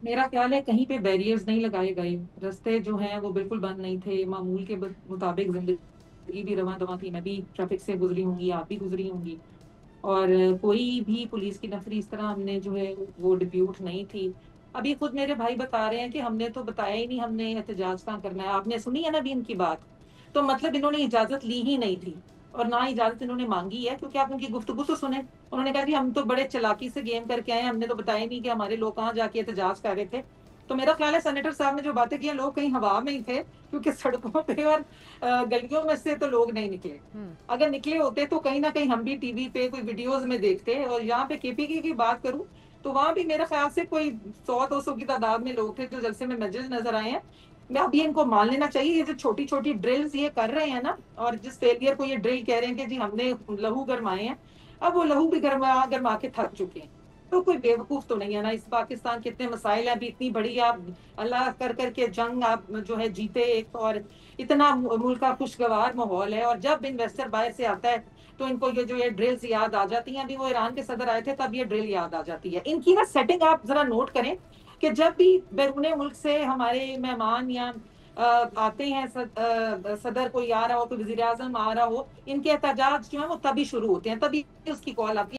میرا خیال ہے کہیں پہ بیریئرز نہیں لگائے گئے، رستے جو ہیں وہ بالکل بند نہیں تھے، معمول کے مطابق زندگی بھی رواں دواں تھی، میں بھی ٹریفک سے گزری ہوں گی، آپ بھی گزری ہوں گی، اور کوئی بھی پولیس کی نفری اس طرح ہم نے جو ہے وہ ڈپیوٹ نہیں تھی۔ ابھی خود میرے بھائی بتا رہے ہیں کہ ہم نے تو بتایا ہی نہیں ہم نے احتجاج کہاں کرنا ہے، آپ نے سنی ہے نا ابھی ان کی بات؟ تو مطلب انہوں نے اجازت لی ہی نہیں تھی، اور نہ اجازت انہوں نے مانگی ہے، کیونکہ آپ ان کی گفتگو تو سنیں، انہوں نے کہا کہ ہم تو بڑے چلاکی سے گیم کر کے آئے ہیں، ہم نے تو بتایا نہیں کہ ہمارے لوگ کہاں جا کے احتجاج کر رہے تھے۔ تو میرا خیال ہے سینیٹر صاحب نے جو باتیں کی ہیں لوگ کہیں ہوا میں ہی تھے، کیونکہ سڑکوں پہ اور گلیوں میں سے تو لوگ نہیں نکلے۔ ہوں اگر نکلے ہوتے تو کہیں نہ کہیں ہم بھی ٹی وی پہ کوئی ویڈیوز میں دیکھتے، اور یہاں پہ کے پی کی بات کروں تو وہاں بھی میرے خیال سے کوئی 100-200 کی تعداد میں لوگ تھے جو جلسے میں مسجد نظر آئے ہیں۔ میں اب یہ ان کو مان لینا چاہیے، یہ جو چھوٹی چھوٹی ڈرلز یہ کر رہے ہیں نا، اور جس فیلئر کو یہ ڈرل کہہ رہے ہیں کہ جی ہم نے لہو گرمائے ہیں، اب وہ لہو بھی گرما گرما کے تھک چکے ہیں۔ تو کوئی بیوقوف تو نہیں ہے نا، اس پاکستان کے اتنے مسائل ہیں، ابھی اتنی بڑی آپ اللہ کر کر کے جنگ آپ جو ہے جیتے ایک، اور اتنا ملک کا خوشگوار ماحول ہے، اور جب انویسٹر باہر سے آتا ہے تو ان کو یہ جو یہ ڈرلز یاد آ جاتی ہیں۔ ابھی وہ ایران کے صدر آئے تھے تب یہ ڈرل یاد آ جاتی ہے ان کی نا، سیٹنگ آپ ذرا نوٹ کریں کہ جب بھی بیرون ملک سے ہمارے مہمان یا آتے ہیں، صدر کوئی آ رہا ہو، کوئی وزیر اعظم آ رہا ہو، ان کے احتجاج جو ہیں وہ تبھی شروع ہوتے ہیں، تبھی اس کی کال آتی ہے۔